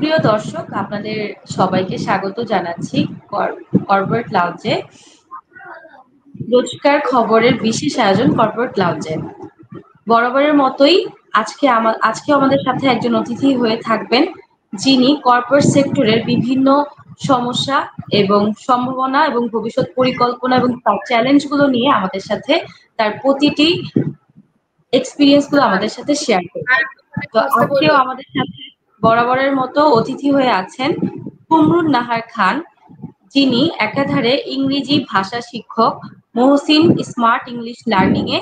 সুপ্রিয় দর্শক, আপনাদের সবাইকে স্বাগত জানাচ্ছি কর্পোরেট লাউঞ্জে। রোজকার খবরের বিশেষ আয়োজন কর্পোরেট লাউঞ্জে। বরাবরের মতোই আজকে আমাদের সাথে একজন অতিথি হয়ে থাকবেন, যিনি কর্পোরেট সেক্টরের বিভিন্ন সমস্যা এবং সম্ভাবনা এবং ভবিষ্যৎ পরিকল্পনা এবং তার চ্যালেঞ্জগুলো নিয়ে আমাদের সাথে তার প্রতিটি এক্সপেরিয়েন্স গুলো আমাদের সাথে শেয়ার করবেন। তো আজকেও আমাদের সাথে বরাবরের মতো অতিথি হয়ে আছেন কুমরুন নাহার খান, যিনি একাধারে ইংরেজি ভাষা শিক্ষক, মহসিন স্মার্ট ইংলিশ লার্নিং এ,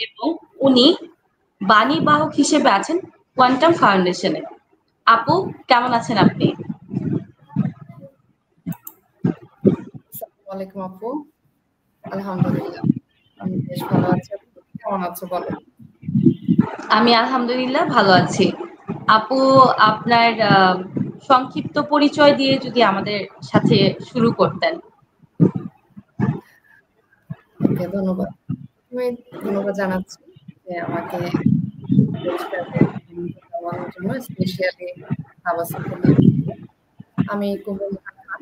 এবং উনি বাণীবাহক হিসেবে আছেন কোয়ান্টাম ফাউন্ডেশনে। আপু, কেমন আছেন আপনি? আসসালামু আলাইকুম আপু। আলহামদুলিল্লাহ, আমি বেশ ভালো আছি। কেমন আছো বলো? আমি আলহামদুলিল্লাহ ভালো আছি। আপু, আপনার সংক্ষিপ্ত পরিচয় দিয়ে যদি আমাদের সাথে শুরু করতেন। ওকে, ধন্যবাদ। ধন্যবাদ জানাচ্ছি যে আমাকে দেওয়ার জন্য স্পেশালি আমি কুমরুন নাহার খান।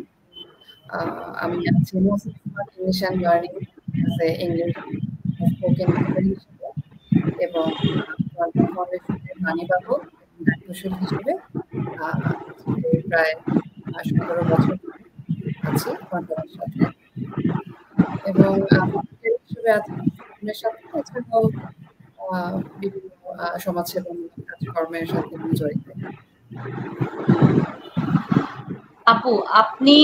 আমি আছি Mohsin smart English and learning as a English spoken হিসেবে এবং কোয়ান্টাম ফাউন্ডেশনের বাণীবাহক এবং দায়িত্বশীল হিসেবে প্রায় 17 বছর আছি কোয়ান্টামের সাথে, এবং হিসেবে আপনার সাথে এছাড়াও বিভিন্ন সমাজসেবামূলক কাজকর্মের সাথে জড়িত। আপু, আপনি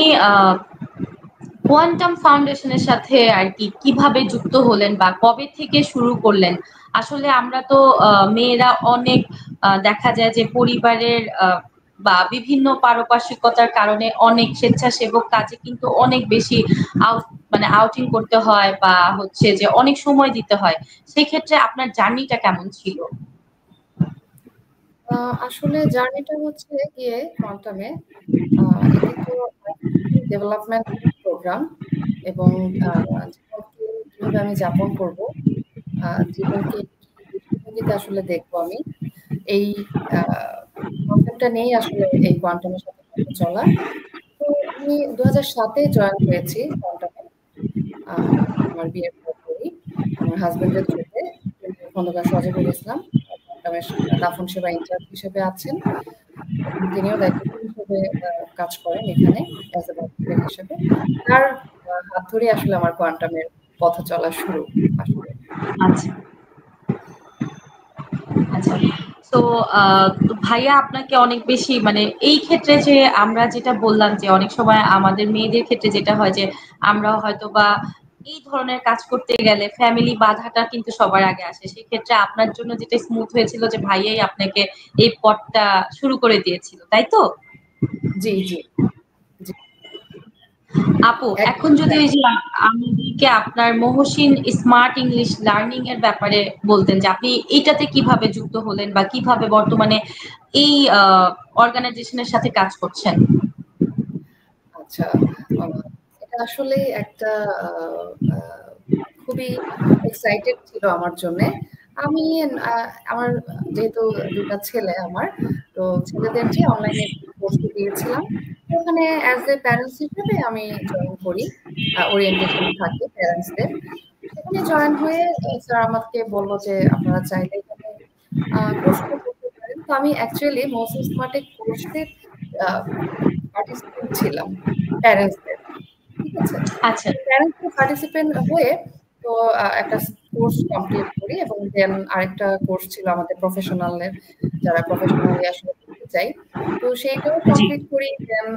কোয়ান্টাম ফাউন্ডেশনের সাথে আর কি কিভাবে যুক্ত হলেন বা কবে থেকে শুরু করলেন? আসলে আমরা তো মেয়েরা অনেক দেখা যায় যে পরিবারের বা বিভিন্ন পারপার্শ্বিকতার কারণে অনেক স্বেচ্ছাসেবক কাজে কিন্তু অনেক বেশি আউটিং করতে হয় বা হচ্ছে যে অনেক সময় দিতে হয়। সেক্ষেত্রে আপনার জার্নিটা কেমন ছিল? আসলে জার্নিটা হচ্ছে গিয়ে কোয়ান্টামে এটি তো ডেভেলপমেন্ট প্রোগ্রাম, এবং জীবনকে কিভাবে আমি যাপন করব, জীবনকে দৃষ্টিভঙ্গিতে আসলে দেখবো আমি, এই কনসেপ্টটা নিয়েই আসলে এই কোয়ান্টামের সাথে চলা। তো আমি 2007-এ জয়েন হয়েছি কোয়ান্টামে। আমার বিয়ের পরপরই আমার হাজবেন্ডের থ্রুতে খন্দকার সজীবুল ইসলাম কোয়ান্টামের দাফন সেবা ইনচার্জ হিসেবে আছেন, তিনিও দায়িত্বশীল হিসেবে কাজ করেন এখানে অ্যাজ এ ভলেন্টিয়ার হিসেবে। তার হাত ধরে আসলে আমার কোয়ান্টামের পথ চলা শুরু আসলে। আচ্ছা, তো ভাইয়া আপনাকে অনেক বেশি এই ক্ষেত্রে যে আমরা যেটা বললাম যে অনেক সময় আমাদের মেয়েদের ক্ষেত্রে যেটা হয় যে আমরা হয়তো বা এই ধরনের কাজ করতে গেলে ফ্যামিলি বাধাটা কিন্তু সবার আগে আসে। সেক্ষেত্রে আপনার জন্য যেটা স্মুথ হয়েছিল যে ভাইয়াই আপনাকে এই পথটা শুরু করে দিয়েছিল, তাই তো? জি জি। আপু, এখন যদি ওই যে আমাদেরকে আপনার মহসিন স্মার্ট ইংলিশ লার্নিং এর ব্যাপারে বলতেন যে আপনি এটাতে কিভাবে যুক্ত হলেন বা কিভাবে বর্তমানে এই অর্গানাইজেশনের সাথে কাজ করছেন? আচ্ছা, এটা আসলে একটা খুবই এক্সাইটেড ছিল আমার জন্যে। আমি আমার যেহেতু দুটা ছেলে আমার, তো ছেলেদেরকে অনলাইনে কোর্স দিয়েছিলাম। ওখানে অ্যাজ এ প্যারেন্টস হিসেবে আমি জয়েন করি, ওরিয়েন্টেশন থাকে প্যারেন্টসদের। সেখানে জয়েন হয়ে স্যার আমাকে বলল যে আপনারা চাইলে এখানে কোর্সটা করতে পারেন। তো আমি অ্যাকচুয়ালি মহসিন স্মার্টে কোর্সের পার্টিসিপেন্ট ছিলাম প্যারেন্টসদের। ঠিক আছে? আচ্ছা, প্যারেন্টস পার্টিসিপেন্ট হয়ে তো একটা কোর্স কমপ্লিট করি, এবং দেন আরেকটা কোর্স ছিল আমাদের প্রফেশনালের, যারা প্রফেশনালি আসলে করতে চাই। তো সেইটাও কমপ্লিট করি। দেন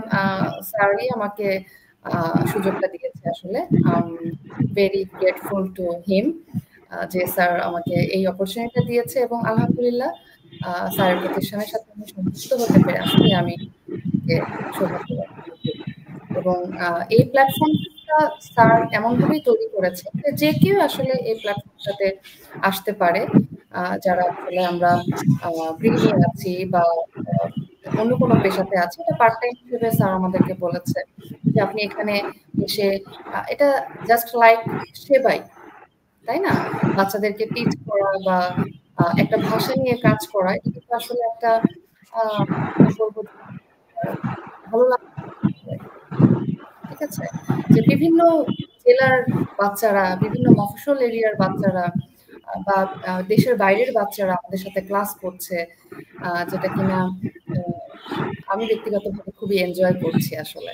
স্যারই আমাকে সুযোগটা দিয়েছে আসলে। ভেরি গ্রেটফুল টু হিম যে স্যার আমাকে এই অপরচুনিটিটা দিয়েছে, এবং আলহামদুলিল্লাহ স্যারের প্রতিষ্ঠানের সাথে আমি সংযুক্ত হতে পেরে আসলে আমি সৌভাগ্য এবং এই প্ল্যাটফর্মটা স্যার এমনভাবেই তৈরি করেছে যে কেউ আসলে এই প্ল্যাটফর্মটাতে আসতে পারে, যারা আসলে আমরা গৃহিণী আছি বা অন্য কোনো পেশাতে আছি। এটা পার্ট টাইম হিসেবে স্যার আমাদেরকে বলেছে যে আপনি এখানে এসে এটা জাস্ট লাইক সেবাই, তাই না? বাচ্চাদেরকে টিচ করা বা একটা ভাষা নিয়ে কাজ করা, এটা আসলে একটা কি বলবো, ভালো লাগে, ঠিক আছে, যে বিভিন্ন জেলার বাচ্চারা, বিভিন্ন মফস্বল এরিয়ার বাচ্চারা বা দেশের বাইরের বাচ্চারা আমাদের সাথে ক্লাস করছে, যেটা কিনা আমি ব্যক্তিগতভাবে খুবই এনজয় করছি আসলে।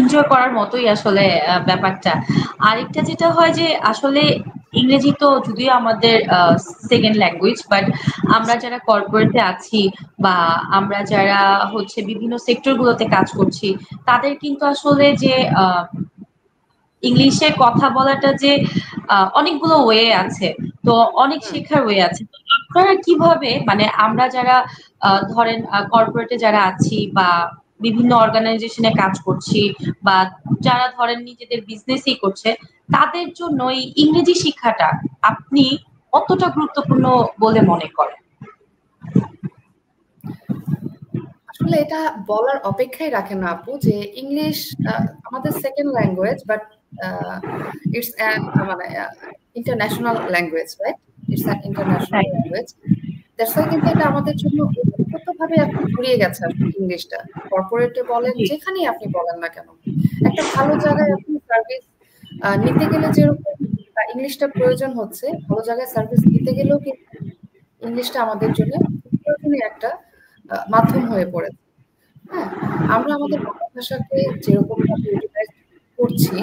এনজয় করার মতোই আসলে ব্যাপারটা। আরেকটা যেটা হয় যে আসলে ইংরেজি তো যদিও আমাদের সেকেন্ড ল্যাঙ্গুয়েজ, বাট আমরা যারা কর্পোরেটে আছি বা আমরা যারা হচ্ছে বিভিন্ন সেক্টর গুলোতে কাজ করছি, তাদের কিন্তু আসলে যে ইংলিশে কথা বলাটা যে অনেকগুলো ওয়ে আছে, তো অনেক শেখার ওয়ে আছে। তো আপনারা কিভাবে, মানে আমরা যারা ধরেন কর্পোরেটে যারা আছি বা বিভিন্ন অর্গানাইজেশনে কাজ করছি বা যারা ধরেন নিজেদের বিজনেসই করছে, তাদের জন্য এই ইংরেজি শিক্ষাটা আপনি কতটা গুরুত্বপূর্ণ বলে মনে করেন? আসলে এটা বলার অপেক্ষাই রাখে না আপু, যে ইংলিশ আমাদের সেকেন্ড ল্যাঙ্গুয়েজ, বাট ইটস মানে international language, right? It's an international language. That's why কিন্তু এটা আমাদের জন্য ওতপ্রোতভাবে এখন জড়িয়ে গেছে আসলে ইংলিশটা। কর্পোরেটে বলেন, যেখানেই আপনি বলেন না কেন, একটা ভালো জায়গায় আপনি সার্ভিস নিতে গেলে যেরকম ইংলিশটা প্রয়োজন হচ্ছে, ভালো জায়গায় সার্ভিস দিতে গেলেও কিন্তু ইংলিশটা আমাদের জন্য প্রয়োজনীয় একটা মাধ্যম হয়ে পড়েছে। হ্যাঁ, আমরা আমাদের বাংলা ভাষাকে যেরকম ভাবে ইউটিলাইজ করছি,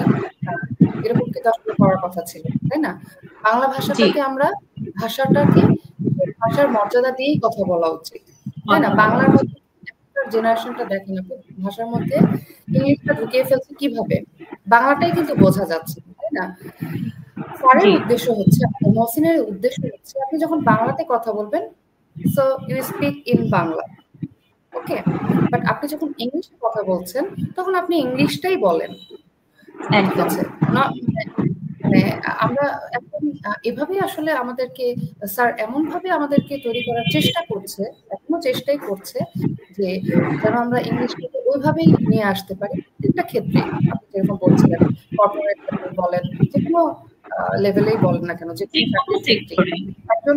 এরকম কিন্তু আসলে করার কথা ছিল, তাই না? বাংলা ভাষাটাকে আমরা ভাষাটাকে ভাষার মর্যাদা দিয়েই কথা বলা উচিত, তাই না? বাংলার মধ্যে জেনারেশনটা দেখেন আপু, ভাষার মধ্যে ইংলিশটা ঢুকিয়ে ফেলছে কিভাবে, বাংলাটাই কিন্তু বোঝা যাচ্ছে, তাই না? স্যারের উদ্দেশ্য হচ্ছে, মহসিনের উদ্দেশ্য হচ্ছে, আপনি যখন বাংলাতে কথা বলবেন, so you speak in Bangla, okay, but আপনি যখন ইংলিশে কথা বলছেন তখন আপনি ইংলিশটাই বলেন, ঠিক আছে না? মানে আমরা এখন এভাবেই আসলে আমাদেরকে স্যার এমন ভাবে আমাদেরকে তৈরি করার চেষ্টা করছে, এখনো চেষ্টাই করছে, যে যেন আমরা ইংলিশটাকে ওইভাবেই নিয়ে আসতে পারি প্রত্যেকটা ক্ষেত্রে। আপনি যেরকম বলছিলেন, কর্পোরেট বলেন, যে কোনো লেভেলেই বলেন না কেন, যে কোনো চাকরির ক্ষেত্রে একজন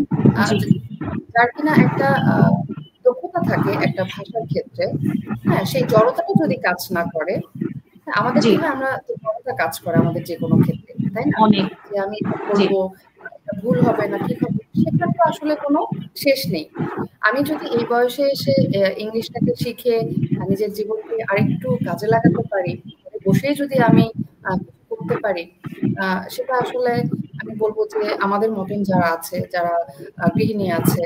যার কিনা একটা দক্ষতা থাকে একটা ভাষার ক্ষেত্রে, হ্যাঁ, সেই জড়তাটা যদি কাজ না করে, আমাদের কি হয়, আমরা জড়তা কাজ করে আমাদের যে কোনো ক্ষেত্রে, তাই না? যে আমি বলবো ভুল হবে না ঠিক হবে, সেটা তো আসলে কোনো শেষ নেই। আমি যদি এই বয়সে এসে ইংলিশটাকে শিখে নিজের জীবনকে আরেকটু কাজে লাগাতে পারি, বসেই যদি আমি করতে পারি, সেটা আসলে আমি বলবো যে আমাদের মতন যারা আছে, যারা গৃহিণী আছে,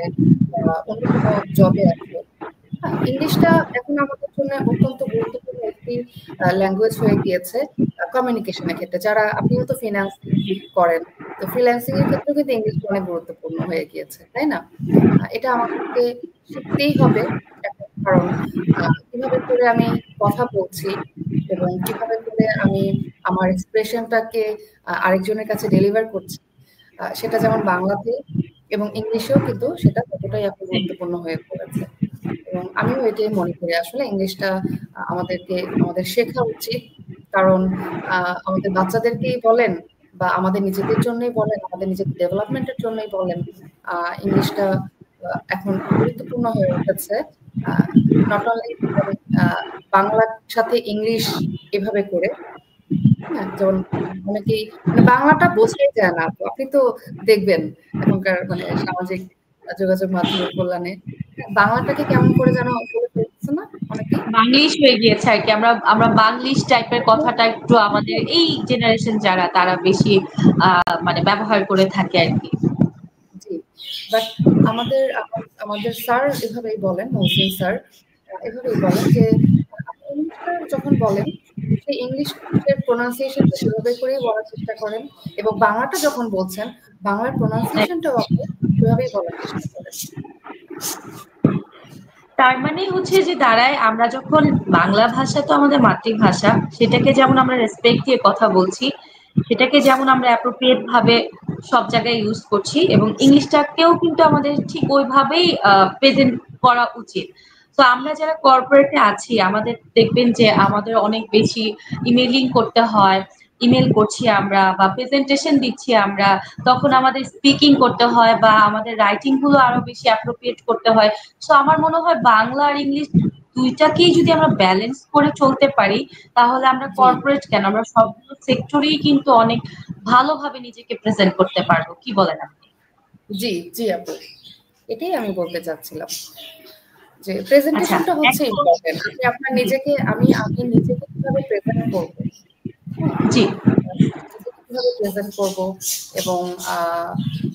অন্য কোনো জবে আছে, ইংলিশটা এখন আমাদের জন্য অত্যন্ত গুরুত্বপূর্ণ একটি ল্যাঙ্গুয়েজ হয়ে গিয়েছে কমিউনিকেশনের ক্ষেত্রে। যারা, আপনিও তো ফিন্যান্সিং করেন, তো ফ্রিল্যান্সিং এর ক্ষেত্রেও কিন্তু ইংলিশটা অনেক গুরুত্বপূর্ণ হয়ে গিয়েছে, তাই না? এটা আমাদেরকে শিখতেই হবে, কারণ কিভাবে করে আমি কথা বলছি এবং কিভাবে করে আমি আমার এক্সপ্রেশনটাকে আরেকজনের কাছে ডেলিভার করছি, সেটা যেমন বাংলাতে এবং ইংলিশেও কিন্তু সেটা ততটাই এখন গুরুত্বপূর্ণ হয়ে পড়েছে। এবং আমিও এটাই মনে করি, আসলে ইংলিশটা আমাদের শেখা উচিত, কারণ আমাদের বাচ্চাদেরকেই বলেন বা আমাদের নিজেদের জন্যই বলেন, আমাদের নিজেদের ডেভেলপমেন্টের জন্যই বলেন, ইংলিশটা এখন গুরুত্বপূর্ণ হয়ে উঠেছে। নট অনলি বাংলার সাথে ইংলিশ এভাবে করে, হ্যাঁ, যেমন অনেকেই মানে বাংলাটা বোঝাই যায় না, আপনি তো দেখবেন এখনকার মানে সামাজিক যোগাযোগ মাধ্যমের কল্যাণে বাংলাটাকে কেমন করে যেন বলে ফেলতেছে না অনেকে, বাংলিশ হয়ে গিয়েছে আর কি। আমরা আমরা বাংলিশ টাইপের কথাটা একটু আমাদের এই জেনারেশন যারা তারা বেশি মানে ব্যবহার করে থাকে আর কি। জি, বাট আমাদের আমাদের স্যার এভাবেই বলেন, মহসিন স্যার এভাবেই বলেন যে ইংলিশটা যখন বলেন, সেই ইংলিশের প্রোনাউন্সিয়েশনটা সেভাবে করেই বলার চেষ্টা করেন, এবং বাংলাটা যখন বলছেন, বাংলার প্রোনাউন্সিয়েশনটাও আপনি সেভাবেই বলার চেষ্টা করেন। তার মানে হচ্ছে যে দাঁড়ায়, আমরা যখন বাংলা ভাষা তো আমাদের মাতৃভাষা, সেটাকে যেমন আমরা রেসপেক্ট দিয়ে কথা বলছি, সেটাকে যেমন আমরা অ্যাপ্রোপ্রিয়েট ভাবে সব জায়গায় ইউজ করছি, এবং ইংলিশটাকেও কিন্তু আমাদের ঠিক ওইভাবেই প্রেজেন্ট করা উচিত। তো আমরা যারা কর্পোরেটে আছি, আমাদের দেখবেন যে আমাদের অনেক বেশি ইমেইলিং করতে হয়, ইমেল করছি আমরা বা প্রেজেন্টেশন দিচ্ছি আমরা, তখন আমাদের স্পিকিং করতে হয় বা আমাদের রাইটিং গুলো আরো বেশি অ্যাপ্রোপ্রিয়েট করতে হয়। সো আমার মনে হয় বাংলা আর ইংলিশ দুইটাকেই যদি আমরা ব্যালেন্স করে চলতে পারি, তাহলে আমরা কর্পোরেট কেন, আমরা সব সেক্টরেই কিন্তু অনেক ভালোভাবে নিজেকে প্রেজেন্ট করতে পারবো। কি বলেন আপনি? জি জি আপু, এটাই আমি বলতে চাচ্ছিলাম যে প্রেজেন্টেশনটা হচ্ছে ইম্পর্টেন্ট। আপনি আপনার নিজেকে আমি নিজেকে কিভাবে প্রেজেন্ট করবো, হ্যাঁ জি নিজেকে কিভাবে প্রেজেন্ট করব এবং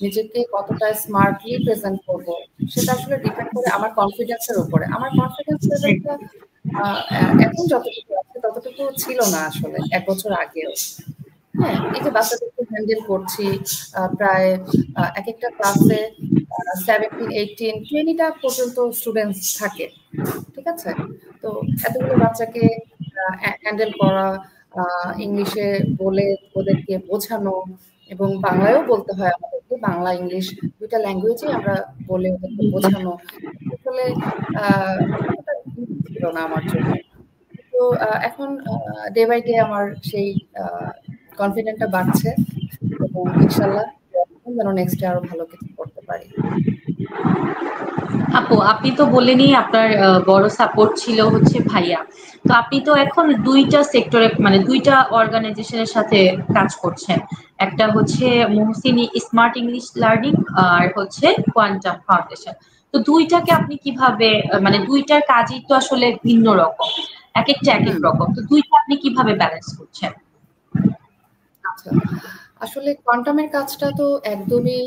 নিজেকে কতটা স্মার্টলি প্রেজেন্ট করব, সেটা আসলে ডিপেন্ড করে আমার কনফিডেন্সের উপরে। আমার কনফিডেন্স লেভেলটা এখন যতটুকু আছে ততটুকু ছিল না আসলে 1 বছর আগেও। হ্যাঁ, এই যে বাচ্চাদেরকে হ্যান্ডেল করছি, প্রায় এক একটা ক্লাসে 17, 18, 20টা পর্যন্ত স্টুডেন্টস থাকে। ঠিক আছে? তো এতগুলো বাচ্চাকে হ্যান্ডেল করা, ইংলিশে বলে ওদেরকে বোঝানো এবং বাংলায়ও বলতে হয় আমাদেরকে। বাংলা ইংলিশ ২টা ল্যাঙ্গুয়েজে আমরা বলে ওদেরকে বোঝানো। আসলে অতটা ইজি ছিল না আমার জন্য। তো এখন ডে বাই ডে আমার সেই কনফিডেন্টটা বাড়ছে এবং ইনশাআল্লাহ যেন নেক্সট ডে আরো ভালো কিছু করতে পারি। আপু, আপনি তো বললেনই আপনার বড় সাপোর্ট ছিল হচ্ছে ভাইয়া। তো আপনি তো এখন দুইটা সেক্টরে মানে দুইটা অর্গানাইজেশনের সাথে কাজ করছেন। একটা হচ্ছে মহসিনী স্মার্ট ইংলিশ লার্নিং আর হচ্ছে কোয়ান্টাম ফাউন্ডেশন। তো দুইটাকে আপনি কিভাবে মানে দুইটার কাজই তো আসলে ভিন্ন রকম, এক একটা এক এক রকম। তো দুইটা আপনি কিভাবে ব্যালেন্স করছেন? আচ্ছা, আসলে কোয়ান্টামের কাজটা তো একদমই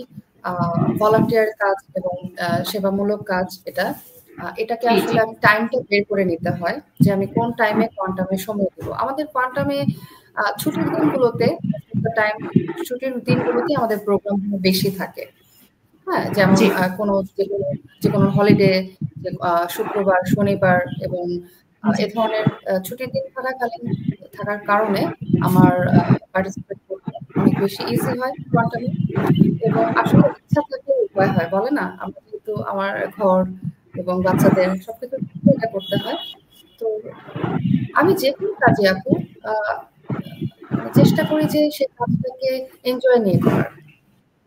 ভলান্টিয়ার কাজ এবং সেবামূলক কাজ এটা। এটাকে জি জি আসলে আমি টাইমটা বের করে নিতে হয় যে আমি কোন টাইমে কোয়ান্টামে সময় দেব। আমাদের কোয়ান্টামে ছুটির দিনগুলোতে টাইম ছুটির দিনগুলোতে আমাদের প্রোগ্রামগুলো বেশি থাকে। হ্যাঁ, যেমন জি যেকোনো হলিডে শুক্রবার, শনিবার এবং জি এ ধরনের ছুটির দিন থাকার কারণে আমার পার্টিসিপেট করতে অনেক বেশি ইজি হয় কোয়ান্টামে এবং আসলে ইচ্ছা থাকলে উপায় হয়। বলে না? আমরা যেহেতু আমার ঘর এবং বাচ্চাদের সবকিছু এটা করতে হয়। তো আমি যেকোনো কাজে আপু আ মানে চেষ্টা করি যে সেই কাজটাকে এনজয় নিয়ে করার।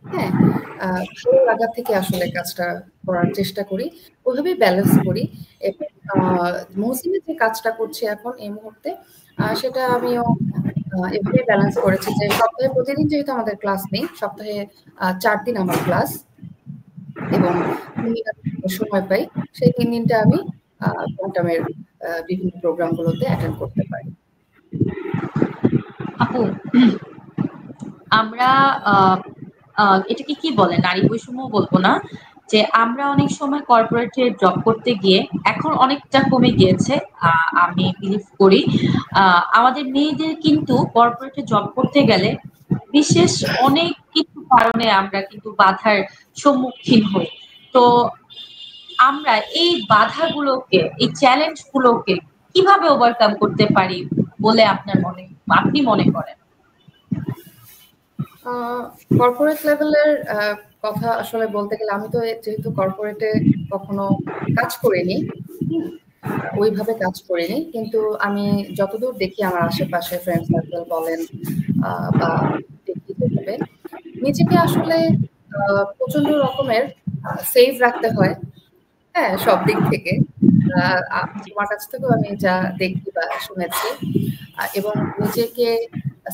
হ্যাঁ, ভালো লাগা থেকে আসলে কাজটা করার চেষ্টা করি। ওভাবেই ব্যালেন্স করি এবং আ মৌসুমে যে কাজটা করছি এখন এই মুহূর্তে সেটা আমিও এভাবেই ব্যালেন্স করেছি যে সপ্তাহে প্রতিদিন যেহেতু আমাদের ক্লাস নেই, সপ্তাহে ৪ দিন আমার ক্লাস এবং ৩ দিন আমি সময় পাই। সেই ৩ দিনটা আমি কোয়ান্টামের বিভিন্ন প্রোগ্রামগুলোতে অ্যাটেন্ড করতে পারি। আপু, আমরা এটাকে কি বলে, নারী বৈষম্য বলবো না, যে আমরা অনেক সময় কর্পোরেটে জব করতে গিয়ে এখন অনেকটা কমে গিয়েছে। আমি বিলিভ করি আমাদের মেয়েদের কিন্তু কর্পোরেটে জব করতে গেলে বিশেষ অনেক কিছু কারণে আমরা কিন্তু বাধার সম্মুখীন হই। তো আমরা এই বাধাগুলোকে, এই চ্যালেঞ্জ গুলোকে কিভাবে ওভারকাম করতে পারি বলে আপনি মনে করেন? কর্পোরেট লেভেলের কথা আসলে বলতে গেলে আমি তো যেহেতু কর্পোরেটে কখনো কাজ করিনি, ওইভাবে কাজ করিনি। কিন্তু আমি যতদূর দেখি আমার আশেপাশে ফ্রেন্ড সার্কেল বলেন বা দেখি যেভাবে, নিজেকে আসলে প্রচন্ড রকমের সেফ রাখতে হয়। হ্যাঁ, সব দিক থেকে। তোমার কাছ থেকেও আমি যা দেখি বা শুনেছি। এবং নিজেকে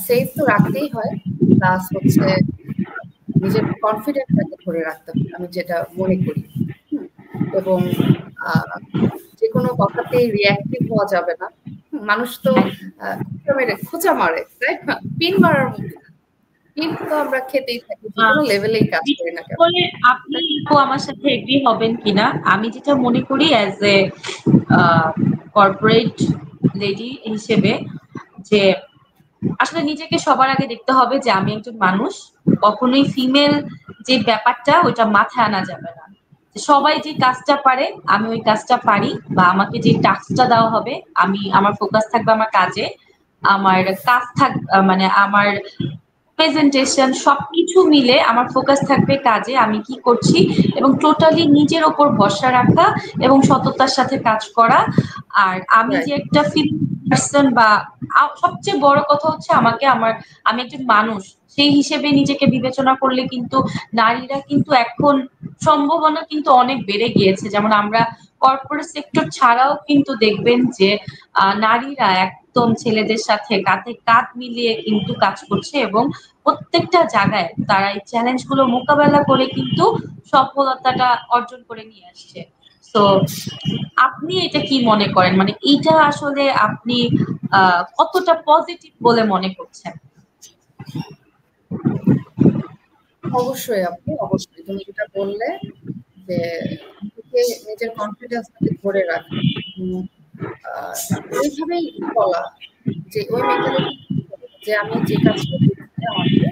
সেফ তো রাখতেই হয়। প্লাস হচ্ছে নিজের কনফিডেন্টটাকে ধরে রাখতে হয়। আমি যেটা মনে করি। হুম? এবং আ যেকোনো কথাতেই রিঅ্যাক্টিভ হওয়া যাবে না। মানুষ তো খোঁচা মারে, তাই না? পিন মারার মতো। পিন তো আমরা খেতেই থাকি যেকোনো লেভেলেই কাজ করি না বিশেষ কেন। করে আপনি তো আমার সাথে এগ্রি হবেন কিনা, আমি যেটা মনে করি অ্যাজ এ কর্পোরেট লেডি হিসেবে, যে আসলে নিজেকে সবার আগে দেখতে হবে যে আমি একজন মানুষ। কখনোই ফিমেল যে ব্যাপারটা ওইটা মাথায় আনা যাবে না। সবাই যে কাজটা পারে আমি ওই কাজটা পারি, বা আমাকে যে টাস্কটা দেওয়া হবে আমি আমার ফোকাস থাকবে আমার কাজে, আমার কাজ মানে আমার প্রেজেন্টেশন সবকিছু মিলে আমার ফোকাস থাকবে কাজে, আমি কি করছি, এবং টোটালি নিজের ওপর ভরসা রাখা এবং সততার সাথে কাজ করা। আর আমি যে রাইট। একটা ফিল্ম পার্সন বা সবচেয়ে বড় কথা হচ্ছে আমি একজন মানুষ সেই হিসেবে নিজেকে বিবেচনা করলে কিন্তু নারীরা কিন্তু এখন সম্ভাবনা কিন্তু অনেক বেড়ে গিয়েছে। যেমন আমরা কর্পোরেট সেক্টর ছাড়াও কিন্তু দেখবেন যে নারীরা একদম ছেলেদের সাথে কাঁধে কাঁধ মিলিয়ে কিন্তু কাজ করছে এবং প্রত্যেকটা জায়গায় তারা এই চ্যালেঞ্জ গুলো মোকাবেলা করে কিন্তু সফলতাটা অর্জন করে নিয়ে আসছে। তো আপনি এটা কি মনে করেন, মানে এইটা আসলে আপনি কতটা পজিটিভ বলে মনে করছেন? অবশ্যই আপনি অবশ্যই তুমি যেটা বললে যে নিজের কনফিডেন্সটাকে ধরে রাখা, ওইভাবেই বলা যে ওই মেন্টালিটি যে আমি যে কাজটা করছি আমাকে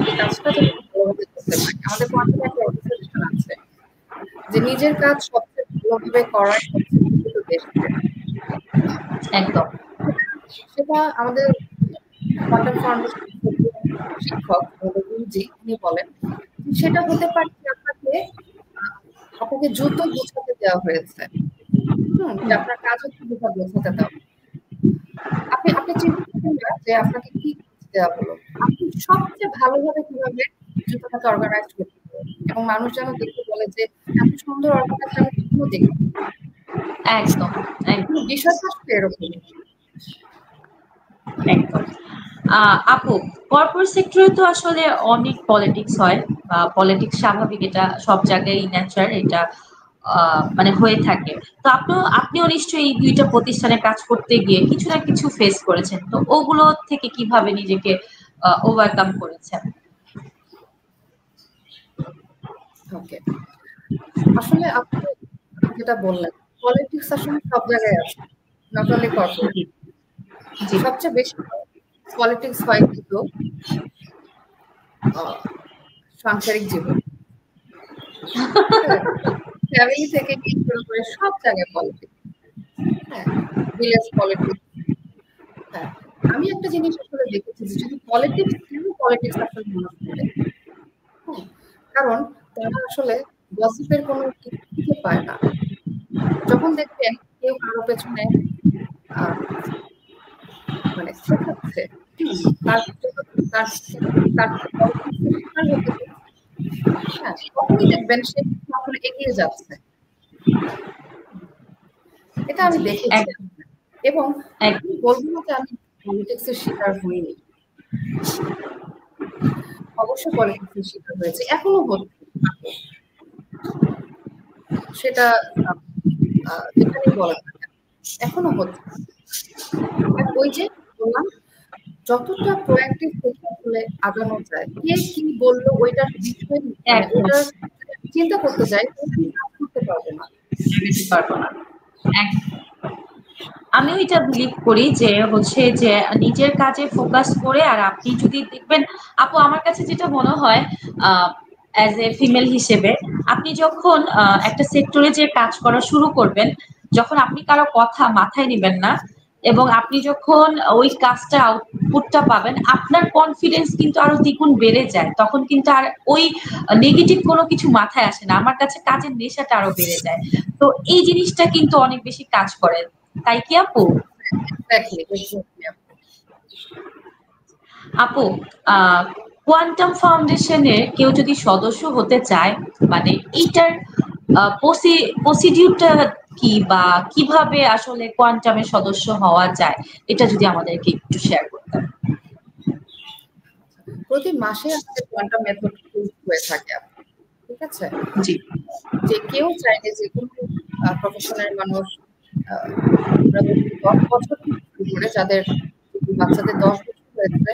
এই কাজটা যদি ভালোভাবে করতে পারি। আমাদের কোয়ান্টামে একটা এক্সপ্রেশন আছে যে নিজের কাজ সবচেয়ে ভালোভাবে করার সবচেয়ে বেশ। একদম সেটা আমাদের কোয়ান্টাম ফাউন্ডেশন শিক্ষক গুরুজি উনি বলেন সেটা হতে পারে যে আপনাকে জুতো গোছাতে দেওয়া হয়েছে, যে আপনার কাজ হচ্ছে জুতো গোছাতে দাও। আপনি আপনি চিন্তা করবেন না যে আপনাকে কি দেওয়া হলো, আপনি সবচেয়ে ভালোভাবে কিভাবে জুতোটাকে অর্গানাইজ করতে পারেন এবং মানুষ যেন দেখে বলে যে এত সুন্দর অর্গানাইজ আমি কখনো দেখি। একদম একদম বিষয়টা আসলে এরকম। একদম আপু, কর্পোরেট সেক্টরে তো আসলে অনেক পলিটিক্স হয়, পলিটিক্স স্বাভাবিক, এটা সব জায়গায় ন্যাচারাল, এটা মানে হয়ে থাকে। তো আপনিও নিশ্চয়ই এই দুইটা প্রতিষ্ঠানে কাজ করতে গিয়ে কিছু না কিছু ফেস করেছেন, তো ওগুলো থেকে কিভাবে নিজেকে ওভারকাম করেছেন? ওকে, আসলে আপনি যেটা বললেন পলিটিক্স আসলে সব জায়গায় আছে, নট অনলি কর্পোরেট। সবচেয়ে বেশি পলিটিক্স হয় কিন্তু সাংসারিক জীবন, ফ্যামিলি থেকে শুরু করে সব জায়গায় পলিটিক্স। হ্যাঁ, ভিলেজ পলিটিক্স। হ্যাঁ, আমি একটা জিনিস আসলে দেখেছি যে যদি পলিটিক্স আসলে মানুষ করে, কারণ তারা আসলে গসিপের কোনো কিছু পায় না। যখন দেখবেন কেউ কারো পেছনে মানে শেখাচ্ছে, তখনই দেখবেন সে আসলে এগিয়ে যাচ্ছে। এটা আমি দেখেছি এবং আমি বলবো না যে আমি পলিটিক্সের শিকার হইনি, অবশ্যই পলিটিক্সের শিকার হয়েছে, এখনো হচ্ছে। সেটা যেখানেই বলা যায় এখনো হচ্ছে। ওই যে বললাম যতটা প্রোঅ্যাক্টিভ থেকে আসলে আগানো যায়, কে কি বললো ওইটার বিষয়ে ওইটার চিন্তা করতে যাই কাজ করতে পারবো না। আমিও এটা বিলিভ করি যে হচ্ছে যে নিজের কাজে ফোকাস করে, আর আপনি যদি দেখবেন আপু, আমার কাছে যেটা মনে হয় অ্যাজ এ ফিমেল হিসেবে, আপনি যখন একটা সেক্টরে যে কাজ করা শুরু করবেন, যখন আপনি কারো কথা মাথায় নেবেন না এবং আপনি যখন ওই কাজটা আউটপুটটা পাবেন, আপনার কনফিডেন্স কিন্তু আরো দ্বিগুণ বেড়ে যায়। তখন কিন্তু আর ওই নেগেটিভ কোনো কিছু মাথায় আসে না, আমার কাছে কাজের নেশাটা আরো বেড়ে যায়। তো এই জিনিসটা কিন্তু অনেক বেশি কাজ করে, তাই কি আপু? আপু, কোয়ান্টাম ফাউন্ডেশনের কেউ যদি সদস্য হতে চায়, মানে এইটার প্রসিডিউরটা কি, বা কিভাবে আসলে কোয়ান্টামের সদস্য হওয়া যায়, এটা যদি আমাদেরকে একটু শেয়ার করতেন। প্রতি মাসে আমাদের কোয়ান্টাম মেথড হয়ে থাকে, ঠিক আছে? জি, যে কেউ চাইলে যে কোনো প্রফেশনের মানুষ 10 বছর করে যাদের বাচ্চাদের 10 বছর হয়েছে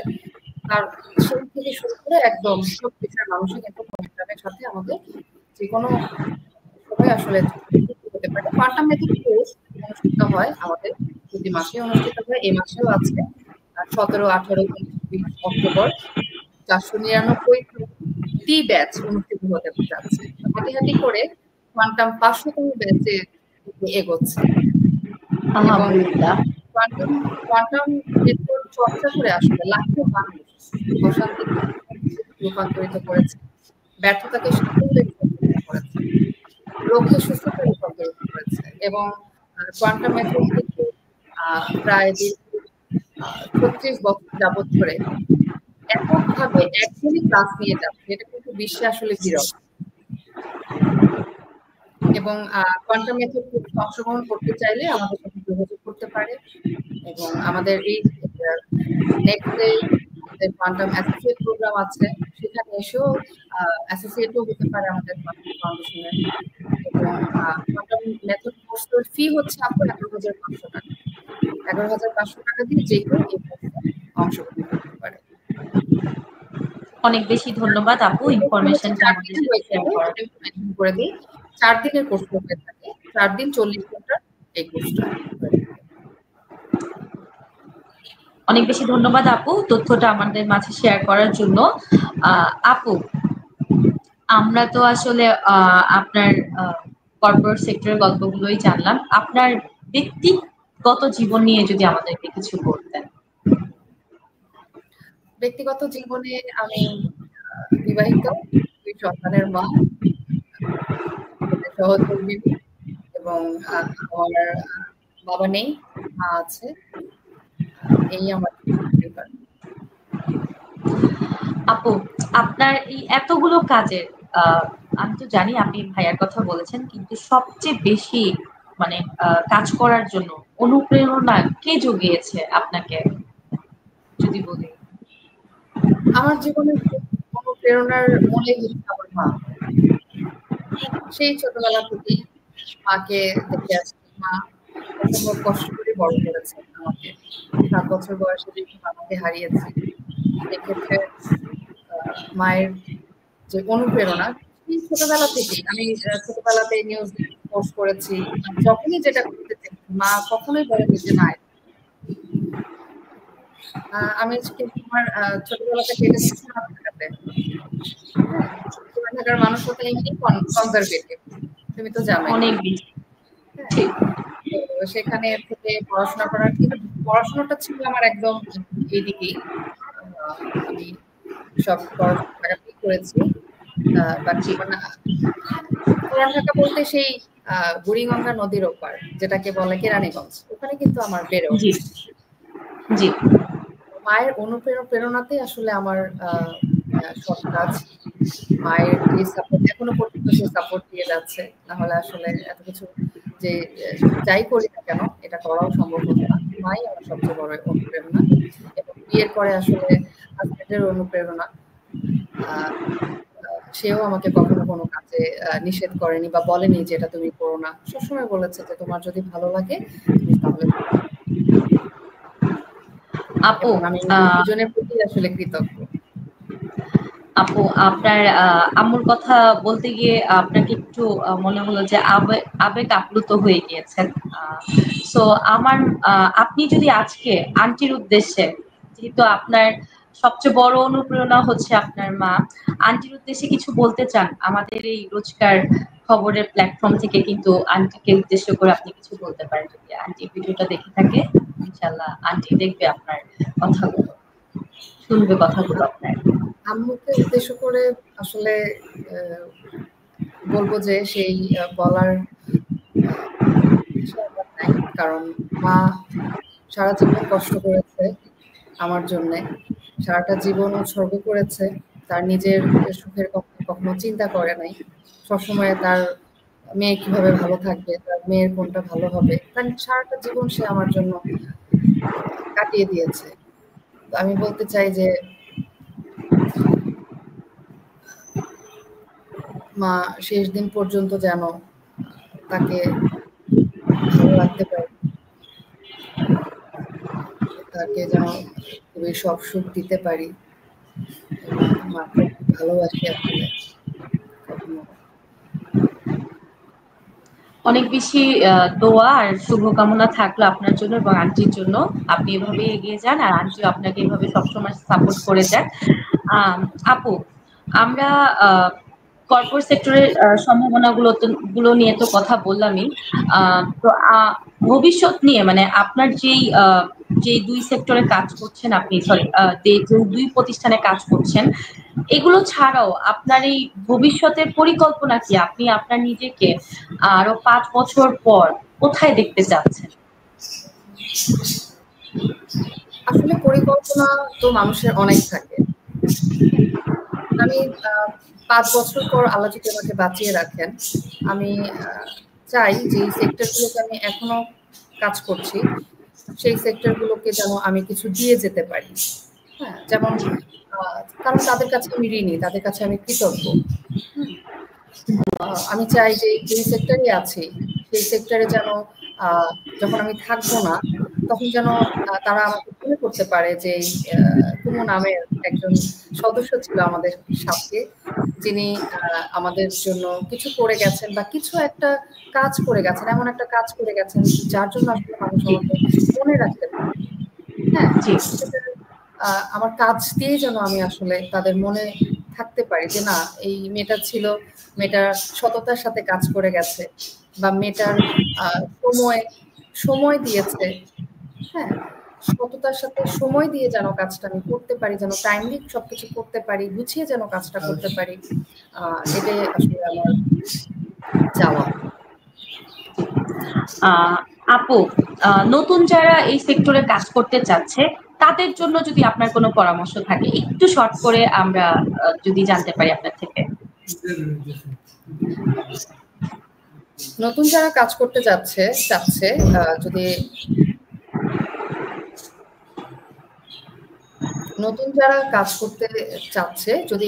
তার সেই থেকে শুরু করে একদম সব পেশার মানুষই কিন্তু কোয়ান্টামের সাথে আমাদের যে কোনো সময় আসলে হতে পারে। কোয়ান্টাম মেথড কোর্স অনুষ্ঠিত হয় আমাদের প্রতি মাসে অনুষ্ঠিত হয়, এই মাসেও আছে 17, 18, 19, 20 অক্টোবর 499টি ব্যাচ অনুষ্ঠিত হতে যাচ্ছে। হাঁটি হাঁটি করে কোয়ান্টাম 500তম ব্যাচে এগোচ্ছে এবং কোয়ান্টাম মেথড চর্চা করে আসলে লাখো মানুষ অশান্তি রূপান্তরিত করেছে, ব্যর্থতাকে সাফল্যে রূপান্তরিত করেছে, রোগকে সুস্থতায় রূপান্তরিত করেছে এবং কোয়ান্টাম মেথড কিন্তু প্রায় 36 বছর যাবত ধরে এককভাবে একজনই ক্লাস নিয়ে যাচ্ছে, এটা কিন্তু বিশ্বে আসলে বিরল। এবং কোয়ান্টাম মেথড কোর্সে অংশগ্রহণ করতে চাইলে আমাদের সাথে যোগাযোগ করতে পারে এবং আমাদের এই নেক্সট ডে আমাদের কোয়ান্টাম অ্যাসোসিয়েট প্রোগ্রাম আছে, সেখানে এসেও অ্যাসোসিয়েটও হতে পারে আমাদের ফাউন্ডেশনের। এবং কোয়ান্টাম মেথড কোর্সের ফি হচ্ছে আপনার 11,500 টাকা। 11,500 টাকা দিয়ে যে কেউ এই কোর্সে অংশগ্রহণ করতে পারে। অনেক বেশি ধন্যবাদ আপু ইনফরমেশনটা আমাদের সাথে শেয়ার করার জন্য। করে দিই 4 দিনের কোর্স হয়ে থাকে, 4 দিন 40 ঘন্টা এই কোর্সটা। অনেক বেশি ধন্যবাদ আপু তথ্যটা আমাদের মাঝে শেয়ার করার জন্য। আপু, আমরা তো আসলে আপনার কর্পোরেট সেক্টরের গল্পগুলোই জানলাম, আপনার ব্যক্তিগত জীবন নিয়ে যদি আমাদেরকে কিছু বলতেন। ব্যক্তিগত জীবনে আমি বিবাহিত, 2 সন্তানের মা, সহধর্মিণী, এবং আমার বাবা নেই, মা আছে। এই আমার পরিবার। আপু, আপনার এই এতগুলো কাজের আমি তো জানি আপনি ভাইয়ার কথা বলেছেন, কিন্তু সবচেয়ে বেশি মানে কাজ করার জন্য অনুপ্রেরণা কে জুগিয়েছে আপনাকে যদি বলি? আমার জীবনের অনুপ্রেরণার মূলে হচ্ছে আমার মা। সেই ছোটবেলা থেকেই মাকে দেখে আসছি। মা অসম্ভব কষ্ট করে বড় করেছে আমাকে। 7 বছর বয়সে যখন আমাকে হারিয়েছি, সেক্ষেত্রে মায়ের যে অনুপ্রেরণা সেই ছোটবেলা থেকেই। আমি ছোটবেলাতে নিউজ কোর্স করেছি, যখনই যেটা করতে চাই মা কখনোই বলেনি যে না। আমি কিন্তু আমার ছোটবেলাতে কেটেছি পুরান ঢাকাতে। পুরান ঢাকার মানুষ হতে এমনি কনজারভেটিভ, তুমি তো জানোই। অনেক বেশি ঠিক। তো সেখানে থেকে পড়াশোনা করার, কিন্তু পড়াশোনাটা ছিল আমার একদম এইদিকেই। আমি সব পড়াশোনা করেছি। বাট পুরান ঢাকা বলতে সেই বুড়িগঙ্গা নদীর ওপার, যেটাকে বলে কেরানীগঞ্জ, ওখানে কিন্তু আমার বেড়ে জি জি। মায়ের অনুপ্রেরণাতেই আসলে আমার সব কাজ। মায়ের যে সাপোর্ট এখনো পর্যন্ত সে সাপোর্ট দিয়ে যাচ্ছে, নাহলে আসলে এত কিছু যে যাই করি না কেন এটা করাও সম্ভব হতো না। মাই আমার সবচেয়ে বড় অনুপ্রেরণা, এবং বিয়ের পরে আসলে হাজবেন্ডের অনুপ্রেরণা। সেও আমাকে কখনো কোনো কাজে নিষেধ করেনি বা বলেনি যে এটা তুমি করো না। সবসময় বলেছে যে তোমার যদি ভালো লাগে তুমি তাহলে। আপু, আমি দুজনের প্রতি আসলে কৃতজ্ঞ। আপু, আপনার আম্মুর কথা বলতে গিয়ে আপনাকে একটু মনে হলো যে আবেগ আপ্লুত হয়ে গিয়েছেন। সো আমার আপনি যদি আজকে আন্টির উদ্দেশ্যে, যেহেতু আপনার সবচেয়ে বড় অনুপ্রেরণা হচ্ছে আপনার মা, আন্টির উদ্দেশ্যে কিছু বলতে চান আমাদের এই রোজকার খবরের প্ল্যাটফর্ম থেকে, কিন্তু আন্টিকে উদ্দেশ্য করে আপনি কিছু বলতে পারেন। যদি আন্টি ভিডিওটা দেখে থাকে, ইনশাআল্লাহ আন্টি দেখবে আপনার কথাগুলো, শুনবে কথাগুলো আপনার। আম্মুকে উদ্দেশ্য করে আসলে বলবো যে সেই বলার নাই, কারণ মা সারা জীবন কষ্ট করেছে আমার জন্যে, সারাটা জীবন উৎসর্গ করেছে, তার নিজের সুখের কথা কখনো চিন্তা করে নাই। সবসময় তার মেয়ে কিভাবে ভালো থাকবে, তার মেয়ের কোনটা ভালো হবে, তার সারাটা জীবন সে আমার জন্য কাটিয়ে দিয়েছে। আমি বলতে চাই যে মা শেষ দিন পর্যন্ত যেন তাকে ভালো রাখতে পারে, তাকে যেন খুবই সব সুখ দিতে পারি, মাকে ভালোবাসি আসলে। অনেক বেশি দোয়া আর শুভকামনা থাকলো আপনার জন্য এবং আন্টির জন্য। আপনি এভাবে এগিয়ে যান আর আন্টিও আপনাকে এভাবে সবসময় সাপোর্ট করে যান। আপু, আমরা কর্পোরেট সেক্টরের সম্ভাবনাগুলো নিয়ে তো কথা বললামই। তো ভবিষ্যৎ নিয়ে মানে আপনার যেই 2 সেক্টরে কাজ করছেন আপনি, সরি যে 2 প্রতিষ্ঠানে কাজ করছেন, এগুলো ছাড়াও আপনার এই ভবিষ্যতের পরিকল্পনা কি? আপনি আপনার নিজেকে আরো 5 বছর পর কোথায় দেখতে চাচ্ছেন? আসলে পরিকল্পনা তো মানুষের অনেক থাকে। আমি ৫ বছর পর আল্লাহ যদি আমাকে বাঁচিয়ে রাখেন, আমি চাই যে এই সেক্টরগুলোতে আমি এখনো কাজ করছি, সেই সেক্টরগুলোকে যেন আমি কিছু দিয়ে যেতে পারি। হ্যাঁ, যেমন কারণ তাদের কাছে আমি ঋণী, তাদের কাছে আমি কৃতজ্ঞ। আমি চাই যে যেই সেক্টরে আছি সেই সেক্টরে যেন যখন আমি থাকবো না তখন যেন তারা আমাকে মনে করতে পারে যে কুমু নামের একজন সদস্য ছিল আমাদের সাথে, যিনি আমাদের জন্য কিছু করে গেছেন বা কিছু একটা কাজ করে গেছেন, এমন একটা কাজ করে গেছেন যার জন্য আসলে মানুষ আমাকে মনে রাখতে পারে। হ্যাঁ, সেটা আমার কাজ দিয়ে যেন আমি আসলে তাদের মনে থাকতে পারি যে না, এই মেয়েটা ছিল, মেয়েটা সততার সাথে কাজ করে গেছে, বা মেয়েটার সময় সময় দিয়েছে। হ্যাঁ, সততার সাথে সময় দিয়ে যেন কাজটা আমি করতে পারি, যেন টাইমলি সবকিছু করতে পারি, গুছিয়ে যেন কাজটা করতে পারি, এটাই আসলে আমার চাওয়া। আপু, নতুন যারা এই সেক্টরে কাজ করতে চাচ্ছে তাদের জন্য যদি আপনার কোনো পরামর্শ থাকে একটু শর্ট করে আমরা যদি জানতে পারি আপনার থেকে। নতুন যারা কাজ করতে চাচ্ছে যদি নতুন যারা কাজ করতে চাচ্ছে যদি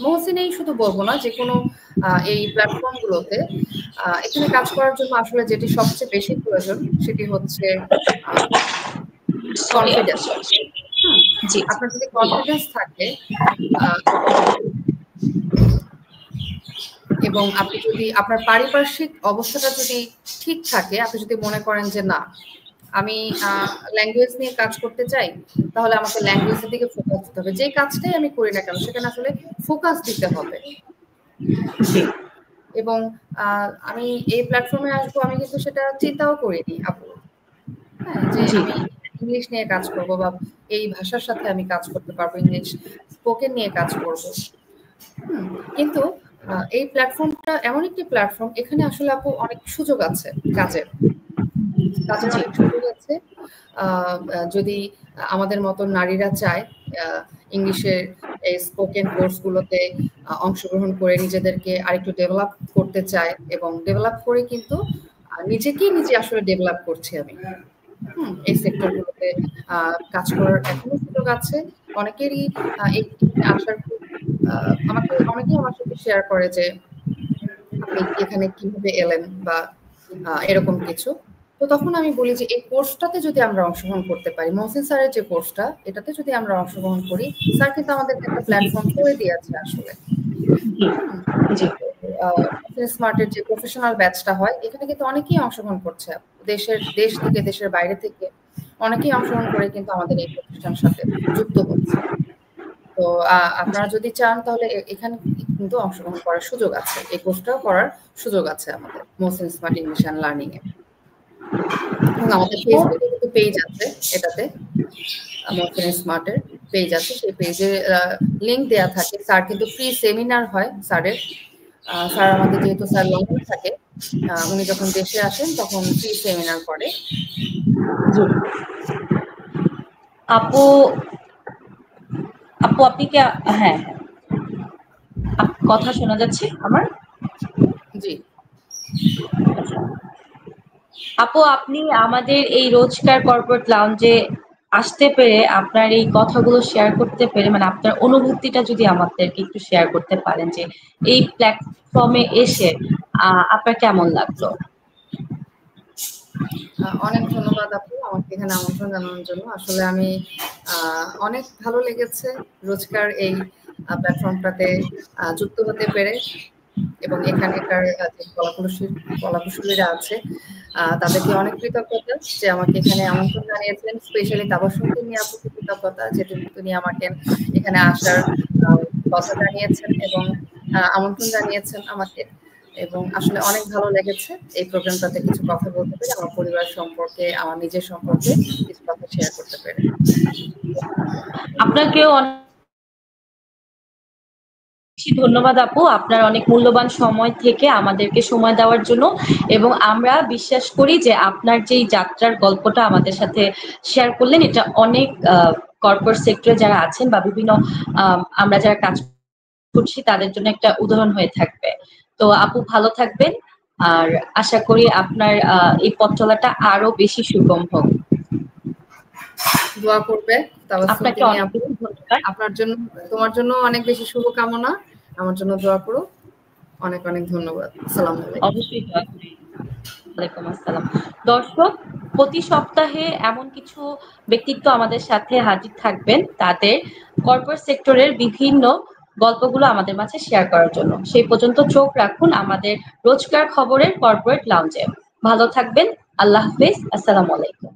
মহসিনেই শুধু বলবো না, যে কোনো এই প্ল্যাটফর্মগুলোতে এখানে কাজ করার জন্য আসলে যেটি সবচেয়ে বেশি প্রয়োজন সেটি হচ্ছে কনফিডেন্স। আপনার যদি কনফিডেন্স থাকে এবং আপনি যদি আপনার পারিপার্শ্বিক অবস্থাটা যদি ঠিক থাকে, আপনি যদি মনে করেন যে না, আমি ল্যাঙ্গুয়েজ নিয়ে কাজ করতে চাই, তাহলে আমাকে ল্যাঙ্গুয়েজের দিকে ফোকাস দিতে হবে। যে কাজটাই আমি করি না কেন সেখানে আসলে ফোকাস দিতে হবে। এবং আমি এই প্ল্যাটফর্মে আসবো, আমি কিন্তু সেটা চিন্তাও করিনি আপু। হ্যাঁ, যে আমি ইংলিশ নিয়ে কাজ করব বা এই ভাষার সাথে আমি কাজ করতে পারবো, ইংলিশ স্পোকেন নিয়ে কাজ করব। কিন্তু এই প্ল্যাটফর্মটা এমন একটি প্ল্যাটফর্ম, এখানে আসলে আপু অনেক সুযোগ আছে কাজের অনেক সুযোগ আছে। যদি আমাদের মতো নারীরা চায় ইংলিশের এই স্পোকেন কোর্সগুলোতে অংশগ্রহণ করে নিজেদেরকে আরেকটু ডেভেলপ করতে চায়, এবং ডেভেলপ করে কিন্তু নিজে আসলে ডেভেলপ করছি আমি। এই সেক্টরগুলোতে কাজ করার এখনো সুযোগ আছে। অনেকেরই আসার অনেকেই আমার সাথে শেয়ার করে যে আপনি এখানে কিভাবে এলেন বা এরকম কিছু। তো তখন আমি বলি যে এই কোর্সটাতে যদি আমরা অংশগ্রহণ করতে পারি, মহসিন স্যারের যে কোর্সটা, এটাতে যদি আমরা অংশগ্রহণ করি, স্যার কিন্তু আমাদেরকে একটা প্ল্যাটফর্ম করে দিয়েছে আসলে। স্মার্টের যে প্রফেশনাল ব্যাচটা হয়, এখানে কিন্তু অনেকেই অংশগ্রহণ করছে, দেশ থেকে, দেশের বাইরে থেকে অনেকেই অংশগ্রহণ করে কিন্তু আমাদের এই প্রতিষ্ঠানের সাথে যুক্ত হচ্ছে। তো আপনারা যদি চান তাহলে এখানে কিন্তু অংশগ্রহণ করার সুযোগ আছে, এই কোর্সটাও করার সুযোগ আছে আমাদের Mohsin smart English and learning এ। এবং আমাদের ফেসবুকে কিন্তু পেজ আছে, এটাতে মহসিন স্মার্টের পেজ আছে, সেই পেজে লিংক দেয়া থাকে। স্যার কিন্তু ফ্রি সেমিনার হয় স্যারের। স্যার আমাদের যেহেতু স্যার লন্ডনে থাকে, উনি যখন দেশে আসেন তখন ফ্রি সেমিনার করে। আপু আপনি কি হ্যাঁ, কথা শোনা যাচ্ছে আমার? জি আপু, আপনি আমাদের এই রোজকার কর্পোরেট লাউঞ্জে আসতে পেরে আপনার এই কথাগুলো শেয়ার করতে পেরে, মানে আপনার অনুভূতিটা যদি আমাদেরকে একটু শেয়ার করতে পারেন যে এই প্ল্যাটফর্মে এসে আপনার কেমন লাগলো? অনেক ধন্যবাদ আপু আমাকে এখানে আমন্ত্রণ জানানোর জন্য। আসলে আমি অনেক ভালো লেগেছে রোজকার এই প্ল্যাটফর্মটাতে যুক্ত হতে পেরে, এবং এখানকার যে কলাকুশলীরা আছে তাদেরকে অনেক কৃতজ্ঞতা যে আমাকে এখানে আমন্ত্রণ জানিয়েছেন। স্পেশালি তাবাসসুমকে নিয়ে আপুকে কৃতজ্ঞতা যে তিনি আমাকে এখানে আসার কথা জানিয়েছেন এবং আমন্ত্রণ জানিয়েছেন আমাকে। এবং আসলে অনেক ভালো লেগেছে এই প্রোগ্রামটাতে কিছু কথা বলতে পেরে, আমার পরিবার সম্পর্কে, আমার নিজের সম্পর্কে কিছু কথা শেয়ার করতে পেরে। আপনাকেও বেশি ধন্যবাদ আপু, আপনার অনেক মূল্যবান সময় থেকে আমাদেরকে সময় দেওয়ার জন্য। এবং আমরা বিশ্বাস করি যে আপনার যেই যাত্রার গল্পটা আমাদের সাথে শেয়ার করলেন, এটা অনেক কর্পোরেট সেক্টরে যারা আছেন বা বিভিন্ন আমরা যারা কাজ করছি তাদের জন্য একটা উদাহরণ হয়ে থাকবে। তো আপু ভালো থাকবেন, আর আশা করি আপনার এই পথ চলাটা আরো বেশি সুগম হোক। দোয়া করবে তাবাসসুম আপনাকে তিনি অনেক আপু। বেশি ধন্যবাদ। আপনার জন্য, তোমার জন্য অনেক বেশি শুভকামনা। আমার জন্য দোয়া করো। অনেক অনেক ধন্যবাদ। আসসালামু আলাইকুম। অবশ্যই দোয়া করি। ওয়ালাইকুম আসসালাম। দর্শক, প্রতি সপ্তাহে এমন কিছু ব্যক্তিত্ব আমাদের সাথে হাজির থাকবেন তাদের কর্পোরেট সেক্টরের বিভিন্ন গল্পগুলো আমাদের মাঝে শেয়ার করার জন্য। সেই পর্যন্ত চোখ রাখুন আমাদের রোজকার খবরের কর্পোরেট লাউঞ্জে। ভালো থাকবেন। আল্লাহ হাফেজ। আসসালামু আলাইকুম।